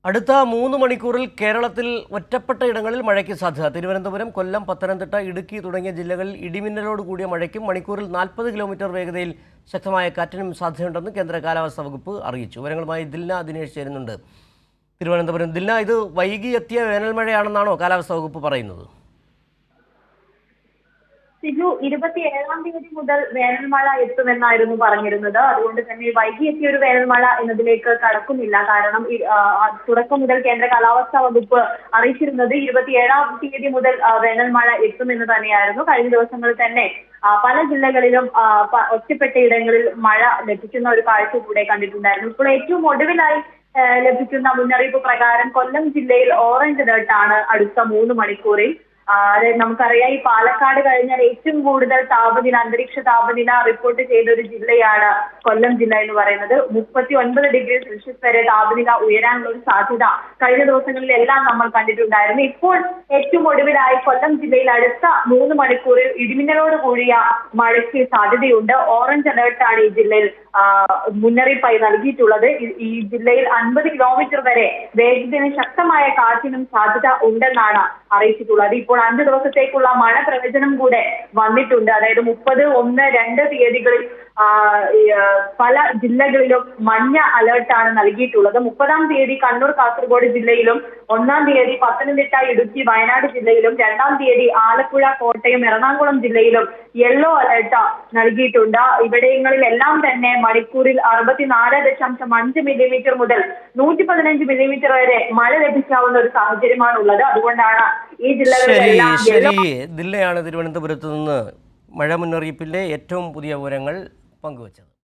അടുത്ത 3 മണിക്കൂറിൽ കേരളത്തിൽ ഒറ്റപ്പെട്ട ഇടങ്ങളിൽ മഴയ്ക്ക് സാധ്യത. തിരുവനന്തപുരം, കൊല്ലം, പത്തനംതിട്ട, ഇടുക്കി തുടങ്ങിയ ജില്ലകളിൽ ഇടിമിന്നലോട് കൂടിയ മഴയ്ക്കും മണിക്കൂറിൽ 40 കിലോമീറ്റർ വേഗതയിൽ ശക്തമായ കാറ്റിനും സാധ്യതയുണ്ടെന്ന് കേന്ദ്ര കാലാവസ്ഥാ വകുപ്പ് അറിയിച്ചു. വിവരങ്ങളുമായി ദിൽന ദിനേശ് ചേരുന്നുണ്ട്. തിരുവനന്തപുരം. ദിൽന, ഇത് വൈകി എത്തിയ വേനൽ മഴയാണെന്നാണോ കാലാവസ്ഥാ വകുപ്പ് പറയുന്നത്? സിജു, 27-ാം തീയതി മുതൽ വേനൽമഴ എത്തുമെന്നായിരുന്നു പറഞ്ഞിരുന്നത്. അതുകൊണ്ട് തന്നെ വൈകിയെത്തിയ ഒരു വേനൽമഴ എന്നതിലേക്ക് കടക്കുന്നില്ല. കാരണം തുടക്കം മുതൽ കേന്ദ്ര കാലാവസ്ഥാ വകുപ്പ് അറിയിച്ചിരുന്നത് 27-ാം തീയതി മുതൽ വേനൽമഴ എത്തുമെന്ന് തന്നെയായിരുന്നു. കഴിഞ്ഞ ദിവസങ്ങളിൽ തന്നെ പല ജില്ലകളിലും ഒറ്റപ്പെട്ട ഇടങ്ങളിൽ മഴ ലഭിക്കുന്ന ഒരു കാഴ്ച കൂടെ കണ്ടിട്ടുണ്ടായിരുന്നു. ഇപ്പോൾ ഏറ്റവും ഒടുവിലായി ലഭിക്കുന്ന മുന്നറിയിപ്പ് പ്രകാരം കൊല്ലം ജില്ലയിൽ ഓറഞ്ച് അലർട്ടാണ് അടുത്ത 3 മണിക്കൂറിൽ. അതായത് നമുക്കറിയാം, ഈ പാലക്കാട് കഴിഞ്ഞാൽ ഏറ്റവും കൂടുതൽ അന്തരീക്ഷ താപനില റിപ്പോർട്ട് ചെയ്ത ഒരു ജില്ലയാണ് കൊല്ലം ജില്ല എന്ന് പറയുന്നത്. 39 ° വരെ താപനില ഉയരാനുള്ള ഒരു സാധ്യത കഴിഞ്ഞ ദിവസങ്ങളിലെല്ലാം നമ്മൾ കണ്ടിട്ടുണ്ടായിരുന്നു. ഇപ്പോൾ ഏറ്റവും ഒടുവിലായി കൊല്ലം ജില്ലയിൽ അടുത്ത 3 മണിക്കൂറിൽ ഇടിമിന്നലോട് കൂടിയ മഴയ്ക്ക് സാധ്യതയുണ്ട്. ഓറഞ്ച് അലേർട്ടാണ് ഈ ജില്ലയിൽ മുന്നറിയിപ്പായി നൽകിയിട്ടുള്ളത്. ഈ ജില്ലയിൽ 50 കിലോമീറ്റർ വരെ വേഗതയും ശക്തമായ കാറ്റിനും സാധ്യത ഉണ്ടെന്നാണ് അറിയിച്ചിട്ടുള്ളത്. ഇപ്പോൾ 5 ദിവസത്തേക്കുള്ള മഴ പ്രവചനം കൂടെ വന്നിട്ടുണ്ട്. അതായത് 30, 1, 2 തീയതികളിൽ പല ജില്ലകളിലും മഞ്ഞ അലേർട്ടാണ് നൽകിയിട്ടുള്ളത്. 30-ാം തീയതി കണ്ണൂർ, കാസർഗോഡ് ജില്ലയിലും, 1-ാം തീയതി പത്തനംതിട്ട, ഇടുക്കി, വയനാട് ജില്ലയിലും, 2-ാം തീയതി ആലപ്പുഴ, കോട്ടയം, എറണാകുളം ജില്ലയിലും യെല്ലോ അലേർട്ട് നൽകിയിട്ടുണ്ട്. ഇവിടങ്ങളിലെല്ലാം തന്നെ മണിക്കൂറിൽ 64.5 മില്ലിമീറ്റർ മുതൽ 115 മില്ലിമീറ്റർ വരെ മഴ ലഭിക്കാവുന്ന ഒരു സാഹചര്യമാണുള്ളത്. അതുകൊണ്ടാണ് ഈ ജില്ലകളിലെല്ലാം ദില്ലയാണ് തിരുവനന്തപുരത്ത് നിന്ന് മഴ മുന്നറിയിപ്പിന്റെ ഏറ്റവും പുതിയ വിവരങ്ങൾ പങ്കുവച്ചത്.